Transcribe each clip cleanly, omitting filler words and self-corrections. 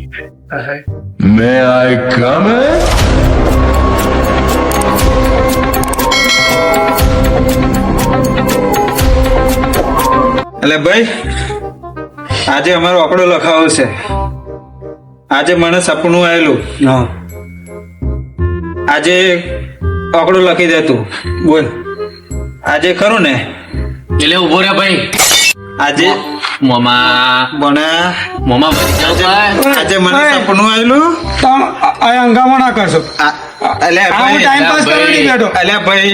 May I come in? એટલે ભાઈ આજે અમારો આંકડો લખાવો છે. આજે મને સપનું આવેલું. આજે આંકડો લખી દે તું. બોલ આજે ખરું ને? એટલે ઉભો રે ભાઈ. આજે મોમા બના મોમા ભરી જાવ ભાઈ. આજે મને સપનું આવેલું. હંગામો ના કરશો. અલ્યા ભાઈ ટાઈમ પાસ કરવાની બેઠો. અલ્યા ભાઈ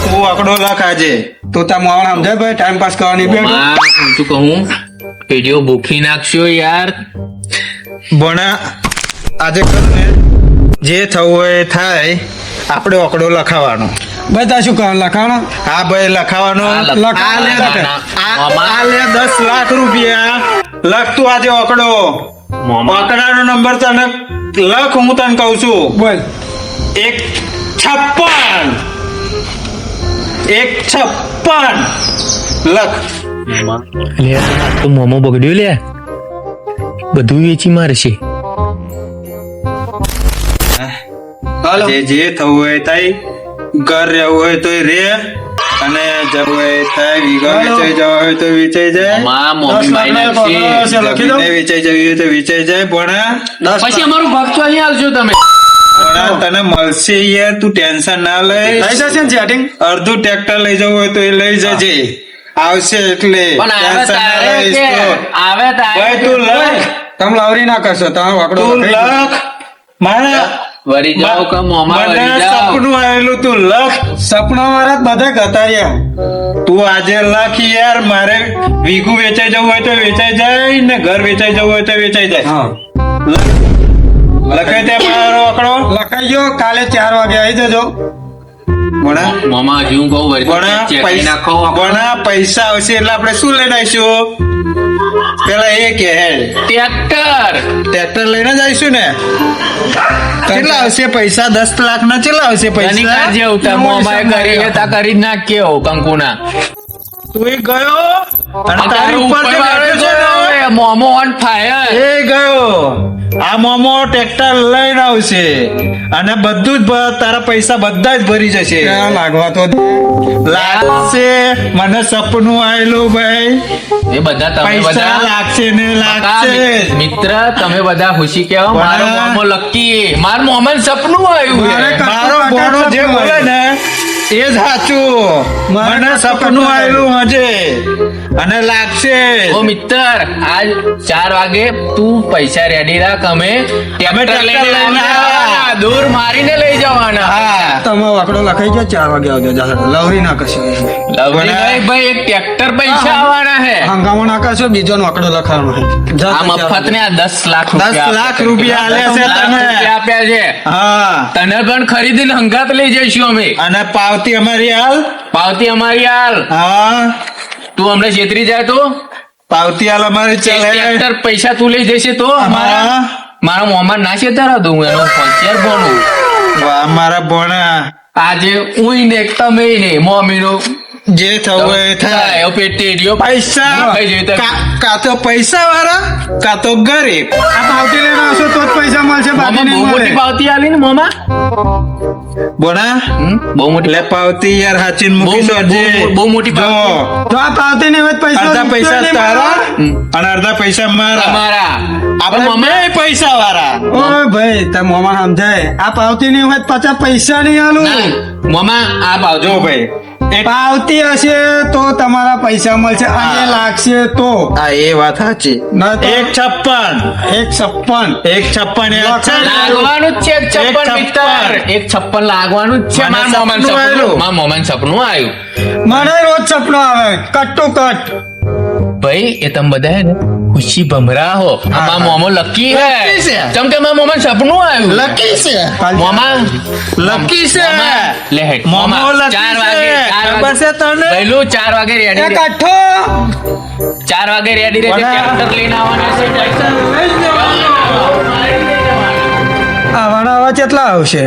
તું આંકડો લખ આજે. તું તાર મોણ સમજાય ભાઈ, ટાઈમ પાસ કરવાની બેઠો. મોમા હું શું કહું, વિડીયો ભૂખી નાખશો યાર. બના આજે ખરું ને? જે થવું હોય એ થાય. આપણે આંકડો લખાવાનો. ભાઈ તાર શું કરવાનું લખાણો? હા ભાઈ લખાવાનો. આ લે 10 લાખ રૂપિયા લખ તું આજે આંકડો. મોમા આંકડાનો નંબર તને લખ, હું તને કહું છું. બોલ. 156 લખ. તો મોમો બગડ્યું લે, બધું વેચી મારશે. જે જે થવું હોય થાય. ઘર રહેવું હોય તો રે, અને જવું હોય થાય. વીઘા વેચાઈ જવા હોય તો વેચાઈ જાય. મોમી મારી નાખશે. લખી દઉં. જમીને વેચાઈ જવી હોય તો વેચાઈ જાય. પણ પછી અમારું ભક્તો અહીં આવજો તમે. તને મળશે યાર, તું ટેન્શન ના લઈ. થઈ જશે ને સેટિંગ? અડધું ટ્રેક્ટર લઈ જવું હોય તો એ લઈ જજે. આવશે એટલે પણ આવે ટેન્શન ના તારે લઈશ કે તો. આવે તારે ભાઈ તું લખ. તમે લાવરી ના કરશો, તમારો આંકડો તું લખાઈ લખ. મારા વરી જાઓ કે મોમા મને વરી જાઓ. સપનું આવેલું, તું લખ. સપના વાળા જ બધા ગતાર્યા. તું આજે લખ યાર. મારે વીઘું વેચાઈ જવું હોય તો વેચાઈ જાય, ને ઘર વેચાઈ જવું હોય તો વેચાઈ જાય. હા લખાઈ દે મારો આંકડો. લખાઈ ગયો. કાલે 4 વાગે આવી જજો. ભણા મોમા હજી હું કહું વરી ભણા ચેક કરી નાખો. ભણા પૈસા આવશે એટલે આપણે શું લઈને આવીશું? પેલા એ કે ટ્રેક્ટર ટ્રેક્ટર લઈને જ આવીશું ને. કેટલા આવશે પૈસા? 10 લાખ ના કેટલા આવશે એની પૈસા? કાળજી ઉતા મોમાએ કરી લેતા કરી જ નાખ્યો કંકુના. તું એ ગયો અને તારી ઉપર જે બેઠો છે ને, મોમો ઓન ફાયર. એ ગયો. આ મોમો ટ્રેક્ટર લઈને આવશે અને બધું જ તારા પૈસા બધા જ ભરી જશે. ક્યાં લાગવા તો દે. લાગશે. મને સપનું આવેલું ભાઈ. એ બધા તમે પૈસા બધા લાગશે ને લાગશે. મિત્ર તમે બધા ખુશી કેવો. મારો બના. મોમો લકી, માર મોમન સપનું આવ્યું મારે છે. મારો બોનો જે બોલે ને એ જ સાચું. મને સપનું આવેલું હજે અને લાગશે. ઓ મિત્ર આજ 4 વાગે તું પૈસા રેડી રાખ. અમે ટ્રેક્ટર લઈને આવવાના. દૂર મારીને લઈ જવાના. હા તમે આંકડો લખાઈ ગયો. 4 વાગે આવજો. લવરી ના કરશો. લવલી નહીં ભાઈ, એક ટ્રેક્ટર પૈસા આવવાના હે. હંગામો ના કરશો. બીજો નો આંકડો લખાવાનો છે. આ મફત ને 10 લાખ 10 લાખ રૂપિયા આલ્યા છે તમે. આપ્યા છે. હા તને પણ ખરીદીને હંગાત લઈ જઈશું અમે. અને પાવતી અમારી હાલ. પાવતી અમારી હાલ. હા તું અમને છેતરી જાય તો પાવતી હાલ અમારી ચાલે. ટ્રેક્ટર પૈસા તું લઈ જશે તો અમારા હા. મારા મોમાં ના છેતરા દઉં એનો હોશિયાર બોલું. વાહ મારા બોણા. આજે હું ને તમે ને મમ્મી નો જે થવું હોય એ થાય. પેટીડિયો પૈસા કાં તો પૈસા વાળા કાં તો ગરીબ. આ પાવતી લઈને આવશો તો જ પૈસા મળશે. બાકી નહીં બહુ મોટી મળે. પાવતી આલી ને મોમાં. બોણા બહુ મોટી લે પાવતી યાર હાચીને મૂકી બહુ- દોજે. બહુ મોટી જો, પાવતી. જો આ પાવતી નહીં હોય તો પૈસા અડધા પૈસા નહીં તારા મળે. અને અડધા પૈસા મારા. તમારા આપણે મમ્મી બે પૈસા વાળા. ઓય ભાઈ તમે મોમાં સમજાય. આ પાવતી નહીં હોય તો પાછા પૈસા નહીં આલું. મોમાં આ પાવજો જો ભાઈ પાવતી હશે તો તમારા પૈસા મળશે. અને લાગશે તો આ એ વાત સાચી. ના તો 156 156 યાદ છે ને? લાગવાનું જ છે 56 મિત્ર. 156 લાગવાનું જ છે. મને મારા મોમાન સપનું સપનું આવેલું. મારા મોમાન સપનું આવ્યું. મને રોજ સપનો આવે કટ ટુ કટ. ભાઈ એ તમે બધા હે ને ખુશી ભમરા હો. મારા મોમો લકી હે. લકી છે. ચમ કે મારા મોમાન સપનું આવ્યું. લકી છે. મોમા લકી છે. લે હેડ. મોમો મોમા, લકી 4 છે. વાગે ખબર છે તને? પહેલું 4 વાગે એ રેડી કઠ્ઠો 4 વાગે રેડી રહેજે. બના. ટ્રેક્ટર લઈને આવવાના છે. આવવાના આવા કેટલા આવશે?